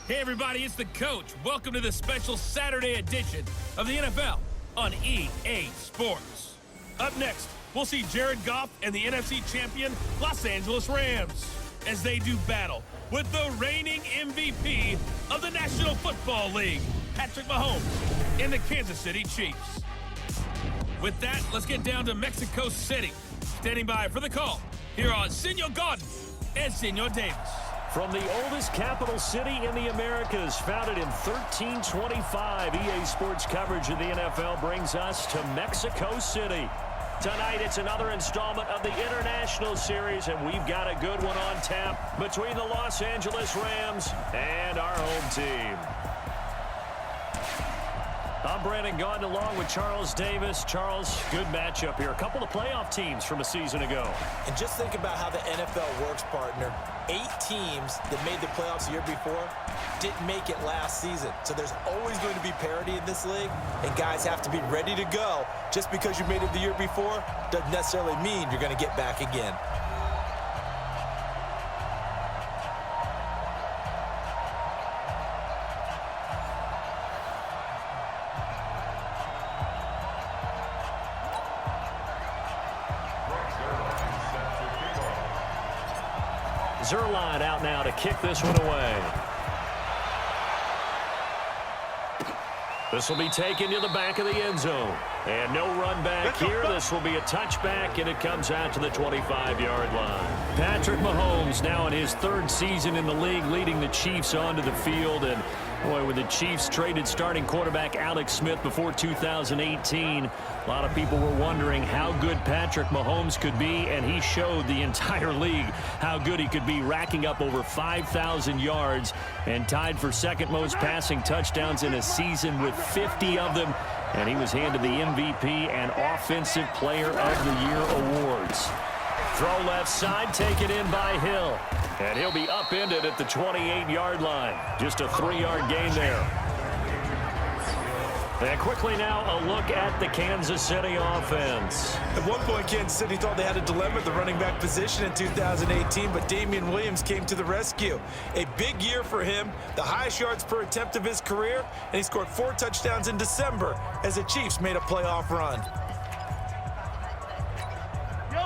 Hey everybody, it's the coach. Welcome to this special Saturday edition of the NFL on EA Sports. Up next, we'll see Jared Goff and the NFC champion Los Angeles Rams as they do battle with the reigning MVP of the National Football League, Patrick Mahomes, and the Kansas City Chiefs. With that, let's get down to Mexico City. Standing by for the call, here are Senor Gordon and Senor Davis. From the oldest capital city in the Americas, founded in 1325, EA Sports coverage of the NFL brings us to Mexico City. Tonight, it's another installment of the International Series, and we've got a good one on tap between the Los Angeles Rams and our home team. I'm Brandon Gaudin along with Charles Davis. Charles, good matchup here. A couple of playoff teams from a season ago. And just think about how the NFL works, partner. 8 teams that made the playoffs the year before didn't make it last season. So there's always going to be parity in this league, and guys have to be ready to go. Just because you made it the year before doesn't necessarily mean you're going to get back again. Ceeredd out now to kick this one away. This will be taken to the back of the end zone. And no run back here. This will be a touchback, and it comes out to the 25-yard line. Patrick Mahomes now in his 3rd season in the league, leading the Chiefs onto the field. And boy, when the Chiefs traded starting quarterback Alex Smith before 2018, a lot of people were wondering how good Patrick Mahomes could be, and he showed the entire league how good he could be, racking up over 5,000 yards and tied for 2nd most passing touchdowns in a season with 50 of them. And he was handed the MVP and Offensive Player of the Year awards. Throw left side, taken in by Hill. And he'll be upended at the 28-yard line. Just a 3-yard gain there. And quickly now, a look at the Kansas City offense. At one point, Kansas City thought they had a dilemma at the running back position in 2018, but Damian Williams came to the rescue. A big year for him, the highest yards per attempt of his career, and he scored 4 touchdowns in December as the Chiefs made a playoff run.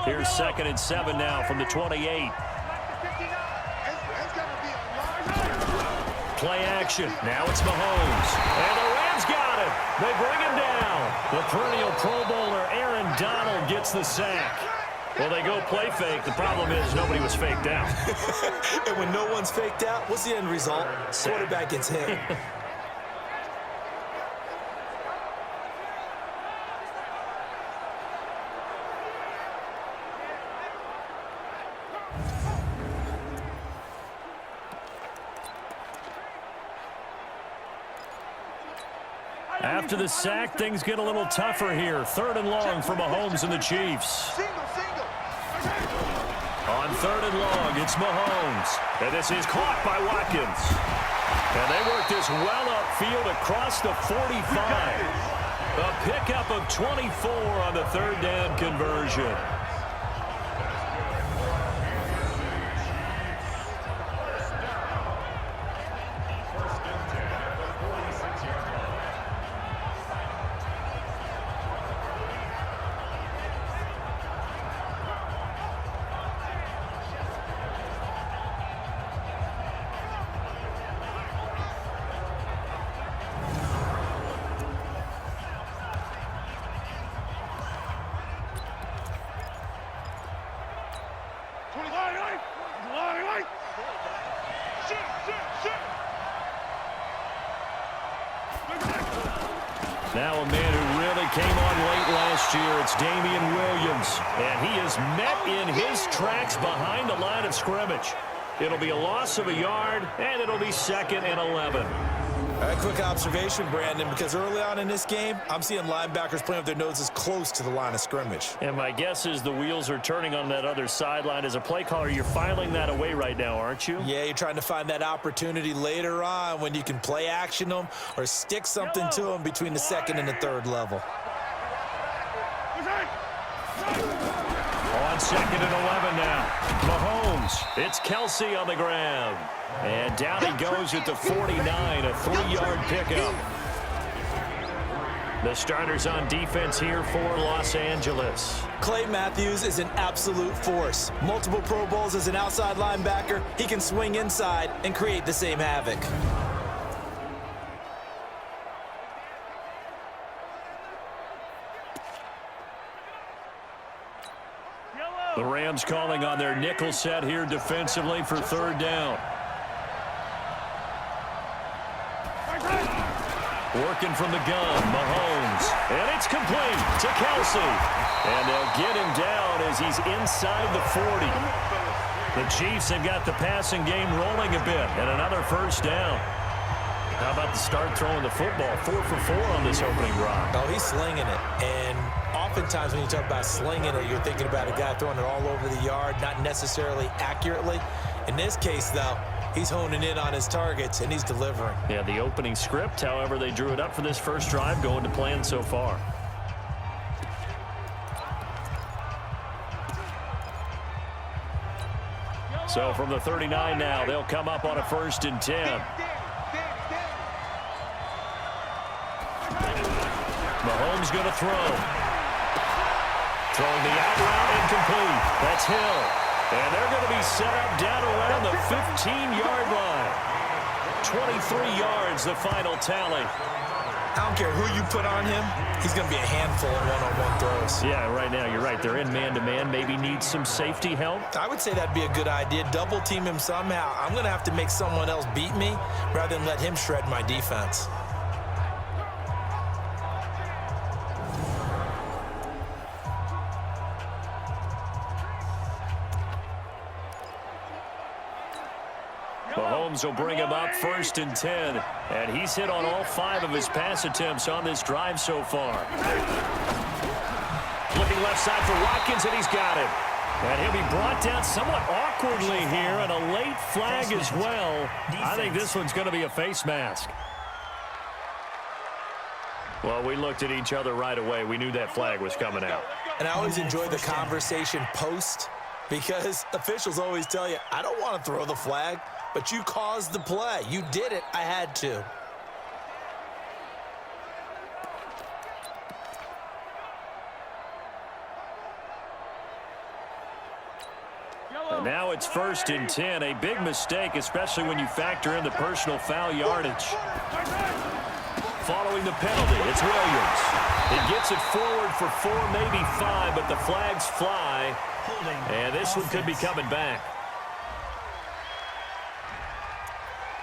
Here's 2nd and 7 now from the 28. Play action. Now it's Mahomes. And the Rams got him. They bring him down. The perennial Pro Bowler Aaron Donald gets the sack. Well, they go play fake. The problem is nobody was faked out. And when no one's faked out, what's the end result? Quarterback gets hit. After the sack, things get a little tougher here. 3rd and long for Mahomes and the Chiefs. On 3rd and long, it's Mahomes. And this is caught by Watkins. And they work this well upfield across the 45. A pickup of 24 on the 3rd down conversion. Now a man who really came on late last year, it's Damian Williams. And he is met in his tracks behind the line of scrimmage. It'll be a loss of a yard, and it'll be 2nd and 11. A quick observation, Brandon, because early on in this game, I'm seeing linebackers playing with their noses close to the line of scrimmage. And my guess is the wheels are turning on that other sideline. As a play caller, you're filing that away right now, aren't you? Yeah, you're trying to find that opportunity later on when you can play action them or stick something to them between the 2nd and the 3rd level. On 2nd and 11 now. Mahomes Mahomes. It's Kelsey on the grab. And down he goes at the 49, a 3-yard pickup. The starters on defense here for Los Angeles. Clay Matthews is an absolute force. Multiple Pro Bowls as an outside linebacker. He can swing inside and create the same havoc. The Rams calling on their nickel set here defensively for 3rd down. Working from the gun, Mahomes. And it's complete to Kelsey. And they'll get him down as he's inside the 40. The Chiefs have got the passing game rolling a bit. And another 1st down. How about the start throwing the football? 4 for 4 on this opening drive. Oh, he's slinging it. And oftentimes when you talk about slinging it, you're thinking about a guy throwing it all over the yard, not necessarily accurately. In this case, though, he's honing in on his targets, and he's delivering. Yeah, the opening script, however, they drew it up for this first drive, going to plan so far. So from the 39 now, they'll come up on a 1st and 10. Mahomes going to throw. Throwing the out route incomplete. That's Hill. And they're going to be set up down around the 15-yard line. 23 yards, the final tally. I don't care who you put on him. He's going to be a handful in one-on-one throws. Yeah, right now, you're right. They're in man-to-man. Maybe need some safety help. I would say that'd be a good idea. Double team him somehow. I'm going to have to make someone else beat me rather than let him shred my defense. Mahomes will bring him up 1st and 10. And he's hit on all 5 of his pass attempts on this drive so far. Looking left side for Watkins, and he's got him. And he'll be brought down somewhat awkwardly here, and a late flag as well. I think this one's going to be a face mask. Well, we looked at each other right away. We knew that flag was coming out. And I always enjoy the conversation post, because officials always tell you, I don't want to throw the flag, but you caused the play. You did it. I had to. And now it's 1st and 10. A big mistake, especially when you factor in the personal foul yardage. Following the penalty, it's Williams. He gets it forward for 4, maybe 5, but the flags fly. And this one could be coming back.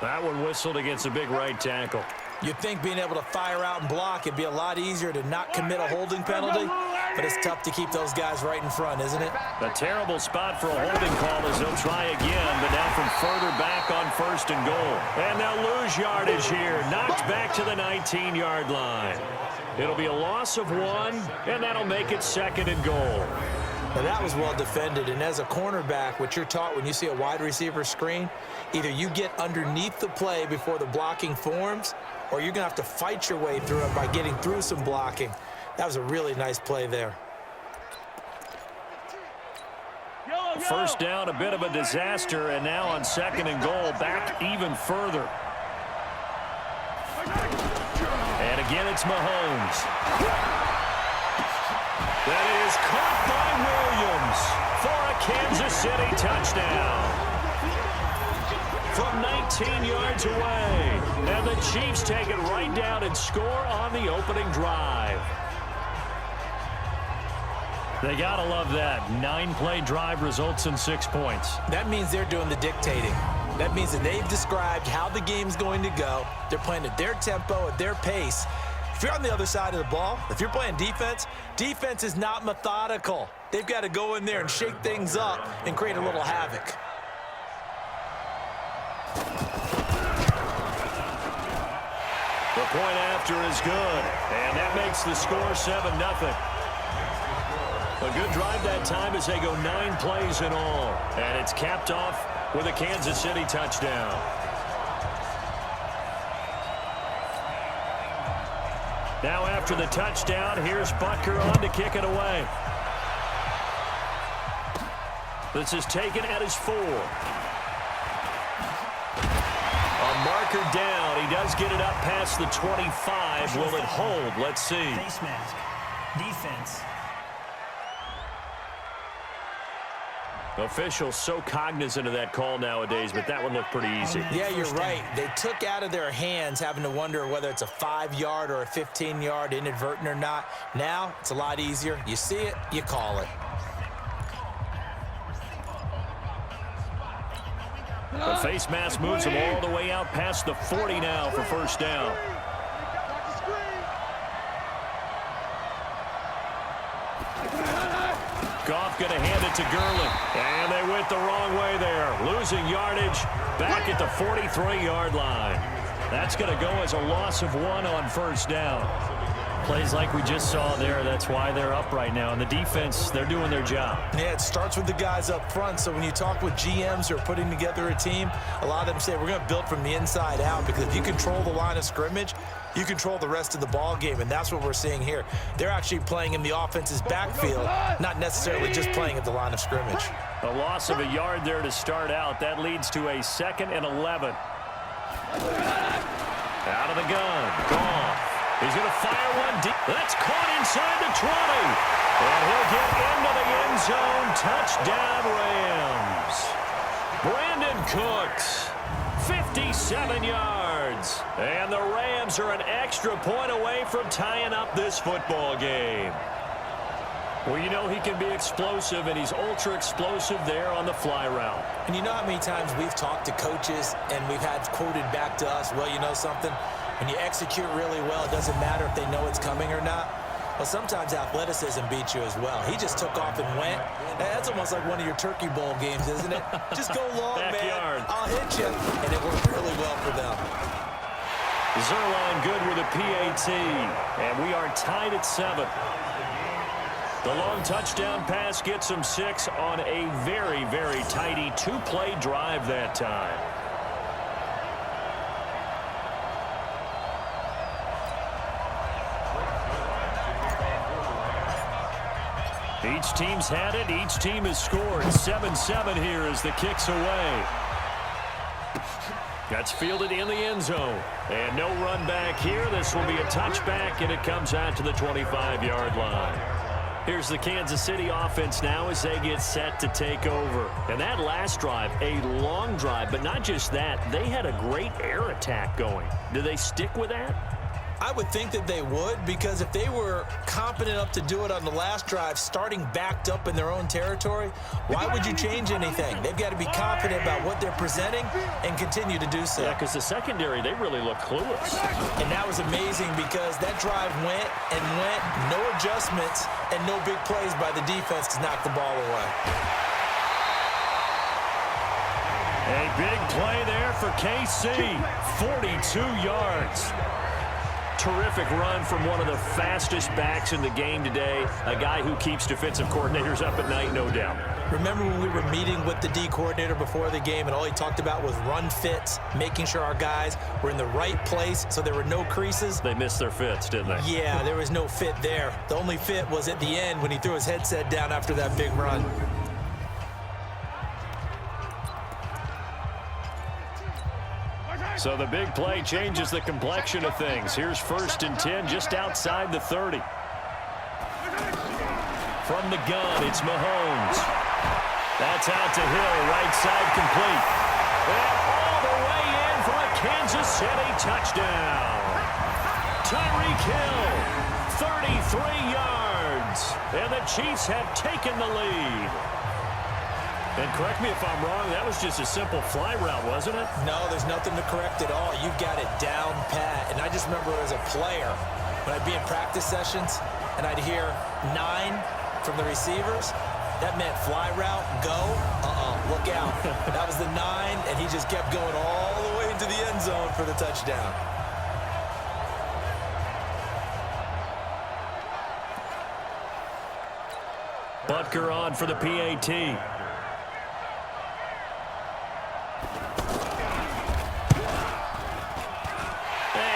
That one whistled against a big right tackle. You'd think being able to fire out and block, it'd be a lot easier to not commit a holding penalty, but it's tough to keep those guys right in front, isn't it? A terrible spot for a holding call as they'll try again, but now from further back on 1st and goal. And they'll lose yardage here, knocked back to the 19-yard line. It'll be a loss of 1, and that'll make it 2nd and goal. Now that was well defended, and as a cornerback, what you're taught when you see a wide receiver screen, either you get underneath the play before the blocking forms, or you're going to have to fight your way through it by getting through some blocking. That was a really nice play there. 1st down, a bit of a disaster, and now on 2nd and goal, back even further. And again, it's Mahomes. That is caught by Williams for a Kansas City touchdown. From 19 yards away. And the Chiefs take it right down and score on the opening drive. They got to love that. 9-play drive results in 6 points. That means they're doing the dictating. That means that they've described how the game's going to go. They're playing at their tempo, at their pace. If you're on the other side of the ball, if you're playing defense, defense is not methodical. They've got to go in there and shake things up and create a little havoc. The point after is good, and that makes the score 7-0. A good drive that time as they go 9 plays in all, and it's capped off with a Kansas City touchdown. Now after the touchdown, here's Butker on to kick it away. This is taken at his 4. A marker down. He does get it up past the 25. Will it hold? Let's see. Face mask. Defense. Officials so cognizant of that call nowadays, but that one looked pretty easy. Yeah, you're right. They took out of their hands having to wonder whether it's a 5-yard or a 15-yard, inadvertent or not. Now, it's a lot easier. You see it, you call it. The face mask moves him all the way out past the 40 now for first down. Goff going to hand it to Gurley. And they went the wrong way there. Losing yardage back at the 43-yard line. That's going to go as a loss of 1 on first down. Plays like we just saw there. That's why they're up right now. And the defense, they're doing their job. Yeah, it starts with the guys up front. So when you talk with GMs who are putting together a team, a lot of them say we're going to build from the inside out, because if you control the line of scrimmage, you control the rest of the ball game, and that's what we're seeing here. They're actually playing in the offense's backfield, not necessarily just playing at the line of scrimmage. A loss of a yard there to start out. That leads to a 2nd and 11. Out of the gun. Goff. He's going to fire one deep. That's caught inside the 20. And he'll get into the end zone. Touchdown, Rams. Brandon Cooks, 57 yards. And the Rams are an extra point away from tying up this football game. Well, you know he can be explosive, and he's ultra-explosive there on the fly route. And you know how many times we've talked to coaches and we've had quoted back to us, well, you know something? When you execute really well, it doesn't matter if they know it's coming or not. Well, sometimes athleticism beats you as well. He just took off and went. That's almost like one of your Turkey Bowl games, isn't it? Just go long, Backyard. man. I'll hit you. And it worked really well for them. Zerline good with a PAT. And we are tied at 7. The long touchdown pass gets him 6 on a very, very tidy 2-play drive that time. Each team's had it. Each team has scored. 7-7 here as the kick's away. That's fielded in the end zone. And no run back here. This will be a touchback, and it comes out to the 25-yard line. Here's the Kansas City offense now as they get set to take over. And that last drive, a long drive, but not just that. They had a great air attack going. Do they stick with that? I would think that they would, because if they were competent enough to do it on the last drive, starting backed up in their own territory, why would you change anything? They've got to be confident about what they're presenting and continue to do so. Yeah, because the secondary, they really look clueless. And that was amazing, because that drive went and went, no adjustments, and no big plays by the defense to knock the ball away. A big play there for KC, 42 yards. Terrific run from one of the fastest backs in the game today, a guy who keeps defensive coordinators up at night, no doubt. Remember when we were meeting with the D coordinator before the game, and all he talked about was run fits, making sure our guys were in the right place so there were no creases? They missed their fits, didn't they? Yeah, there was no fit there. The only fit was at the end when he threw his headset down after that big run. So the big play changes the complexion of things. Here's 1st and 10 just outside the 30. From the gun, it's Mahomes. That's out to Hill, right side complete. And all the way in for a Kansas City touchdown. Tyreek Hill, 33 yards. And the Chiefs have taken the lead. And correct me if I'm wrong, that was just a simple fly route, wasn't it? No, there's nothing to correct at all. You've got it down pat. And I just remember as a player, when I'd be in practice sessions and I'd hear 9 from the receivers, that meant fly route, go, look out. That was the 9, and he just kept going all the way into the end zone for the touchdown. Butker on for the PAT.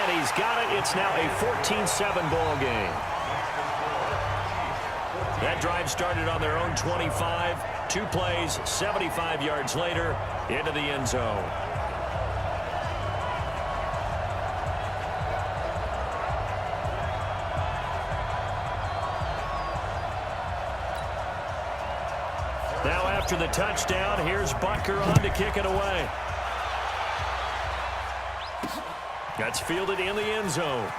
He's got it. It's now a 14-7 ball game. That drive started on their own 25. 2 plays, 75 yards later, into the end zone. Now after the touchdown, here's Butker on to kick it away. That's fielded in the end zone.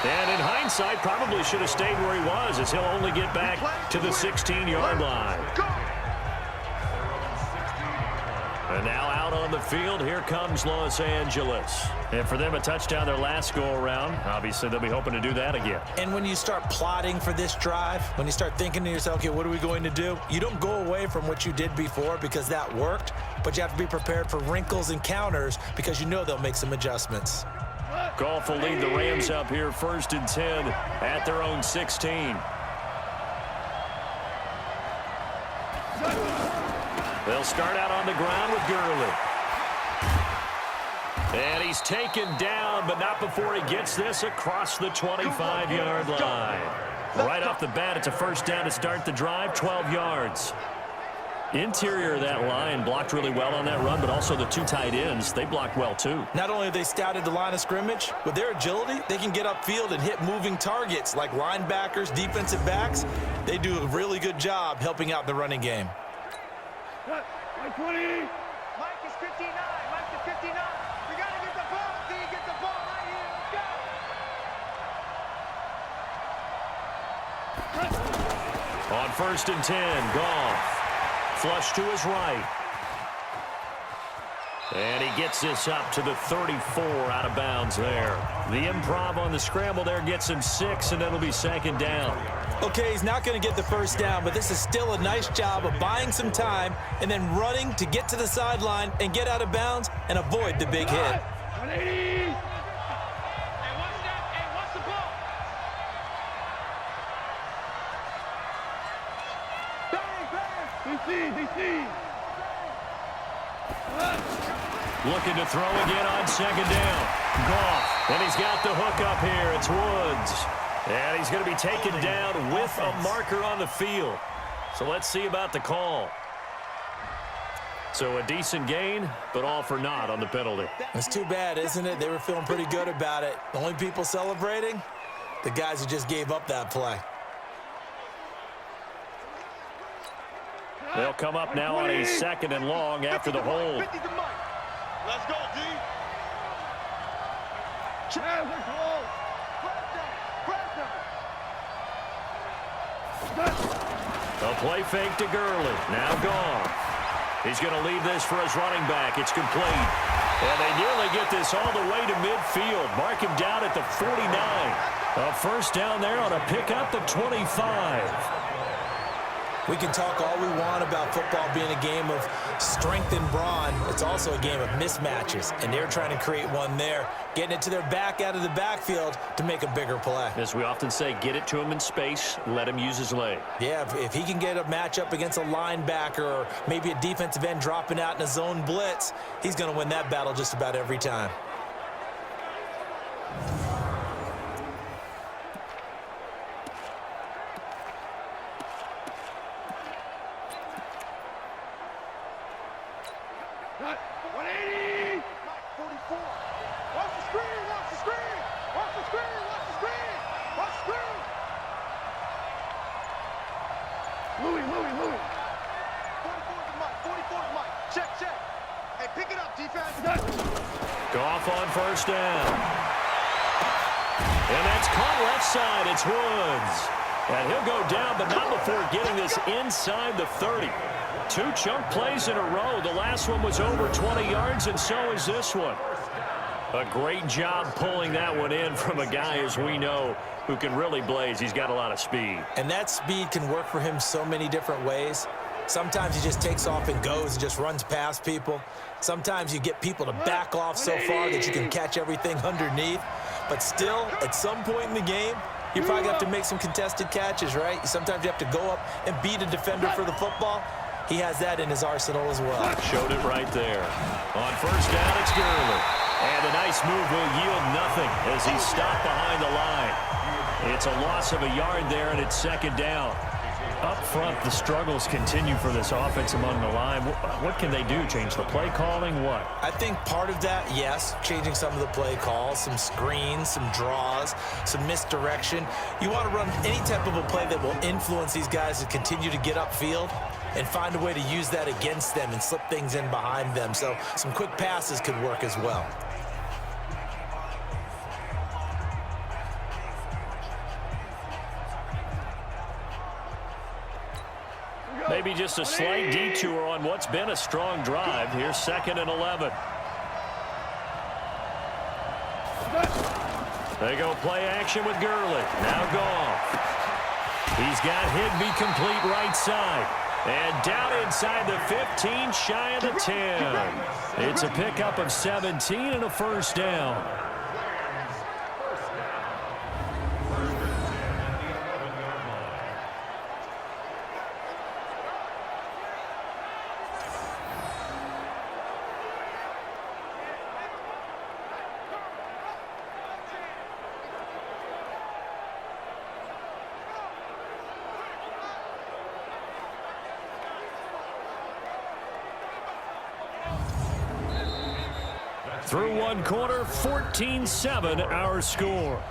And in hindsight, probably should have stayed where he was, as he'll only get back to the 16-yard line. And now out on the field, here comes Los Angeles. And for them, a touchdown their last go-around. Obviously, they'll be hoping to do that again. And when you start plotting for this drive, when you start thinking to yourself, okay, what are we going to do? You don't go away from what you did before because that worked, but you have to be prepared for wrinkles and counters because you know they'll make some adjustments. Goff will lead the Rams up here 1st and 10 at their own 16. They'll start out on the ground with Gurley. And he's taken down, but not before he gets this across the 25-yard line. Right off the bat, it's a first down to start the drive, 12 yards. Interior of that line blocked really well on that run, but also the 2 tight ends, they blocked well too. Not only have they scouted the line of scrimmage, with their agility, they can get upfield and hit moving targets like linebackers, defensive backs. They do a really good job helping out the running game. Mike 20. Mike is 59. Mike is 59. We got to get the ball. D, get the ball right here. Let's go. On 1st and 10, Goff. Flush to his right. And he gets this up to the 34 out of bounds there. The improv on the scramble there gets him 6, and it'll be 2nd down. Okay, he's not going to get the first down, but this is still a nice job of buying some time and then running to get to the sideline and get out of bounds and avoid the big hit. 180. Hey, watch that. Hey, watch the ball. DC. Looking to throw again on 2nd down. Goff, and he's got the hook up here. It's Woods. And he's going to be taken down with a marker on the field. So let's see about the call. So a decent gain, but all for naught on the penalty. It's too bad, isn't it? They were feeling pretty good about it. The only people celebrating, the guys who just gave up that play. They'll come up now on a 2nd and long after the hold. Let's go, D. A play fake to Gurley. Now Goff. He's going to leave this for his running back. It's complete. And they nearly get this all the way to midfield. Mark him down at the 49. A first down there on a pickup at 25. We can talk all we want about football being a game of strength and brawn. It's also a game of mismatches, and they're trying to create one there, getting it to their back out of the backfield to make a bigger play. As we often say, get it to him in space, let him use his leg. Yeah, if he can get a matchup against a linebacker or maybe a defensive end dropping out in a zone blitz, he's going to win that battle just about every time. Goff on first down. And that's caught left side. It's Woods. And he'll go down, but not before getting this inside the 30. 2 chunk plays in a row. The last one was over 20 yards, and so is this one. A great job pulling that one in from a guy, as we know, who can really blaze. He's got a lot of speed. And that speed can work for him so many different ways. Sometimes he just takes off and goes and just runs past people. Sometimes you get people to back off so far that you can catch everything underneath. But still, at some point in the game, you probably have to make some contested catches, right? Sometimes you have to go up and beat a defender for the football. He has that in his arsenal as well. Showed it right there. On first down, it's Gurley. And a nice move will yield nothing as he's stopped behind the line. It's a loss of a yard there, and it's second down. Up front, the struggles continue for this offense among the line. What can they do? Change the play calling? What? I think part of that, yes, changing some of the play calls, some screens, some draws, some misdirection. You want to run any type of a play that will influence these guys to continue to get upfield and find a way to use that against them and slip things in behind them. So some quick passes could work as well. Maybe just a slight detour on what's been a strong drive. Here's 2nd and 11. They go play action with Gurley. Now Goff. He's got Higbee complete right side. And down inside the 15, shy of the 10. It's a pickup of 17 and a first down. Through one quarter, 14-7 our score.